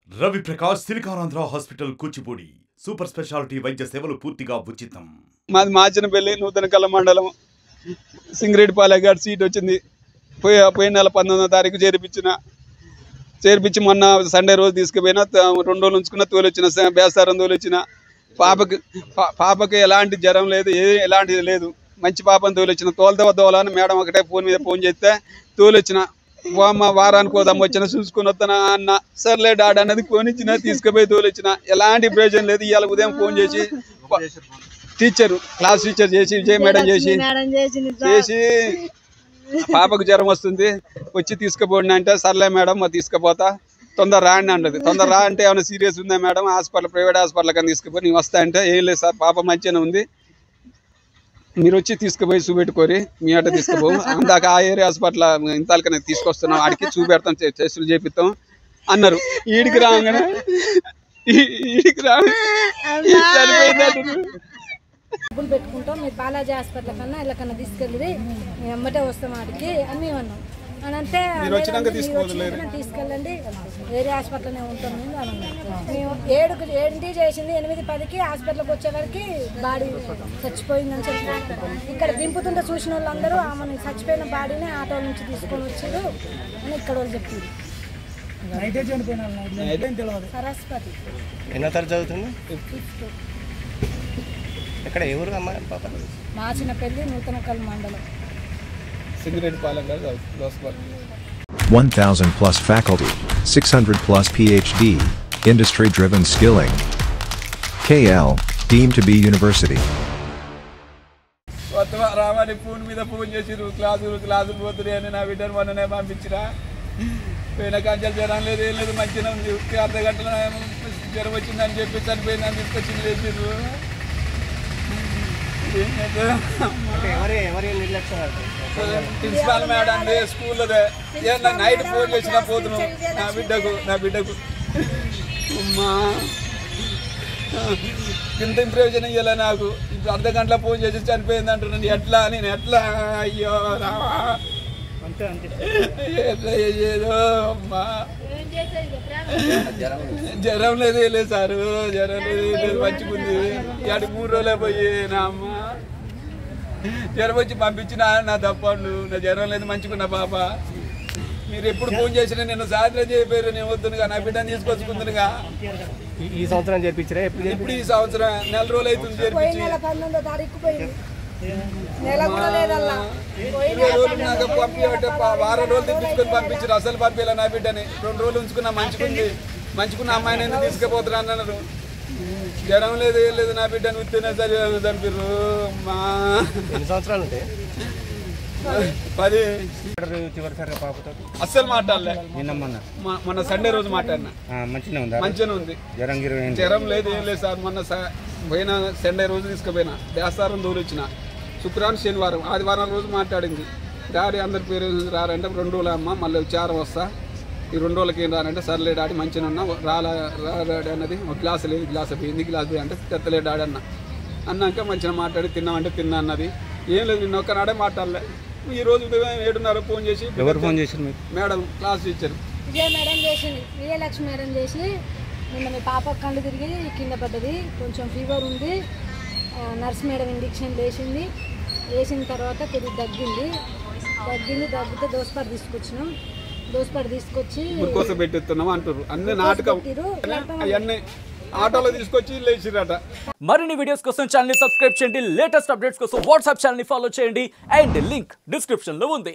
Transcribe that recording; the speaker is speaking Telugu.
Ravi Prakash Siliconandhra hospital Kuchipudi super speciality వైద్య సేవలు పూర్తిగా ఉచితం. మాది మాచనపల్లి నూతనకల్ల మండలం సింగరేడిపాలెం గారి సీట్ వచ్చింది. పోయిన నెల 19వ తారీఖు చేర్పించి మొన్న సండే రోజు తీసుకుపోయినా 2 రోజులు ఉంచుకున్న తోలొచ్చిన బేస్తారం తోలొచ్చిన పాపకి ఎలాంటి జ్వరం లేదు, ఎలాంటిది లేదు. మంచి పాపని తోలొచ్చిన. తోలని మేడం ఒకటే ఫోన్ చేస్తే తోలొచ్చిన. వారానికి పోదాం వచ్చిన చూసుకుని వస్తానా అన్న. సర్లే డాడీ అన్నది ఫోన్ ఇచ్చిన, తీసుకుపోయి తోలొచ్చిన. ఎలాంటి ప్రయోజనం లేదు. ఇవాళ ఉదయం ఫోన్ చేసి క్లాస్ టీచర్ చేసి విజయ్ మేడం చేసి పాపకు జ్వరం వస్తుంది వచ్చి తీసుకుపోండి అంటే, సర్లే మేడం తీసుకుపోతా, తొందర రా అని అన్నది. తొందర రా అంటే ఏమైనా సీరియస్ ఉందా మేడం, హాస్పిటల్ ప్రైవేట్ హాస్పిటల్ కానీ తీసుకుపోయి నేను వస్తా అంటే, ఏం లేదు సార్ పాప మంచిగానే ఉంది, మీరు వచ్చి తీసుకుపోయి చూపెట్టుకోరి, మీ ఆట తీసుకుపో అందాక ఆ ఏరియా హాస్పిటల్ ఇంతకనే తీసుకొస్తున్నాం, ఆడికి చూపెడతాం, టెస్టులు చేపిస్తాం అన్నారు. ఈడికి రాగానే డబ్బులు పెట్టుకుంటాం, మీరు బాలాజీ హాస్పిటల్ కన్నా ఇళ్ళకన్నా తీసుకెళ్ళి మేము ఎమ్మటే వస్తాం ఆడికి అని మేము అన్నాం. అని అంటే తీసుకెళ్ళండి వేరే హాస్పిటల్నే ఉంటాం మేము అని అన్నాం. మేము 7కి చేసింది, 8-10కి హాస్పిటల్కి వచ్చేవారికి బాడీ చచ్చిపోయిందని చెప్పి ఇక్కడ దింపుతుంటే చూసిన వాళ్ళందరూ ఆమెను చచ్చిపోయిన బాడీని ఆటో నుంచి తీసుకొని వచ్చారు అని ఇక్కడ వాళ్ళు చెప్పారు. సరస్వతి ఎన్నో తరగతి చదువుతుంది? ఎక్కడ ఎవరు అమ్మా పాప? మాచినపల్లి నూతనకల్ మండలం సింగరేడిపాలెం గారు 1,000 plus faculty, 600 plus PhD, industry driven skilling. KL, deemed to be university. రావాలి ఫోన్ మీద ఫోన్ చేసిరు, క్లాసులు పోతుంది అని నా బిడ్డను మొన్ననే పంపించిరా. పోయిన కంచెలు జ్వరం లేదు, ఏం లేదు, మంచిగా ఉంది. అర్ధగంటలో జ్వరం వచ్చిందని చెప్పి చనిపోయిందని తీసుకొచ్చి లేచిర్రు. ప్రిన్సిపాల్ మేడం స్కూల్లో నైట్ ఫోన్ చేసినా పోతున్నాం నా బిడ్డకు అమ్మా ఇంత ప్రయోజనం ఇవ్వలే నాకు. ఇప్పుడు అర్ధగంటలో ఫోన్ చేసి చనిపోయింది అంటున్నాను. ఎట్లా నేను ఎట్లా అయ్యో రావా ఏదో అమ్మా జ్వరం లేదు, లేదు సారు, జ్వరం లేదు, మంచిగుంది. ఇవాటి 3 రోజులే పోయి నా అమ్మ జ్వరం వచ్చి పంపించిన నా తప్పండు. నా జ్వరం లేదు, మంచిగున్న పాప. మీరు ఎప్పుడు ఫోన్ చేసినా నేను సాయంత్రం చెప్పారు, నేను వద్దునుగా నా బిడ్డను తీసుకొచ్చుకుందునుగా. ఈ సంవత్సరం చేర్పించరా? ఇప్పుడు ఈ సంవత్సరం 4 రోజులు అవుతుంది చేర్పించి. నాకు పంపించే వారం రోజులు తెప్పించుకొని పంపించారు. అసలు పంపించాల నా బిడ్డని. 2 రోజులు ఉంచుకున్నా, మంచుకున్న అమ్మాయిని ఎందుకు తీసుకుపోతున్నా అన్నారు. జ్వరం లేదు, ఏం లేదు, నా బిడ్డను ఉత్తేనే సరే చంపారు. అమ్మా ఎన్ని సంవత్సరాలు ఉంటాయి? 10. చివరిసారిగా పాపతో అస్సలు మాట్లాడలే. మొన్న సండే రోజు మాట్లాడినా. మంచిగానే ఉంది. జ్వరం లేదు, ఏం లేదు సార్. మొన్న పోయిన సండే రోజు తీసుకుపోయినా, బేస్తారం తోలొచ్చిన. శుక్రవారం, శనివారం, ఆదివారం రోజు మాట్లాడింది. డాడీ అందరి పేరు రారంటే 2 రోజులు అమ్మ, మళ్ళీ విచారం వస్తా, ఈ 2 రోజులకి ఏం రానంటే, సర్లే డాడీ మంచిగా ఉన్నా రాడాడీ అన్నది. ఒక గ్లాసు లేదు, గ్లాస్ పోయింది, గ్లాస్ పోయి అంటే తెత్తలే డాడీ అన్నాక మంచిగా మాట్లాడి తిన్నామంటే తిన్నా అన్నది. ఏం లేదు, నిన్న ఒక్కనాడే మాట్లాడలే. ఈ రోజు 7:30 ఫోన్ చేసి, ఎవరు ఫోన్ చేసి? మేడం, క్లాస్ టీచర్ విజయ మేడం చేసింది. విజయలక్ష్మి మేడం చేసి, నిన్న మీ పాప కళ్ళు తిరిగి కింద పడ్డది, కొంచెం ఫీవర్ ఉంది, నర్స్ మేడం ఇంజెక్షన్ వేసిన తర్వాత కొద్దిగా దగ్గితే దోసపాటు తీసుకొచ్చినాం. దోసపాటు తీసుకొచ్చి కోసం పెట్టిస్తున్నాం అంటారు. అన్ని నాటకం అవన్నీ ఆటోలో తీసుకొచ్చి లేచిరట. మరిన్ని వీడియోస్ కోసం ఛానల్ ని సబ్స్క్రైబ్ చేయండి. లేటెస్ట్ అప్డేట్స్ కోసం వాట్సాప్ ఛానల్ ని ఫాలో చేయండి. అండ్ లింక్ డిస్క్రిప్షన్ లో ఉంది.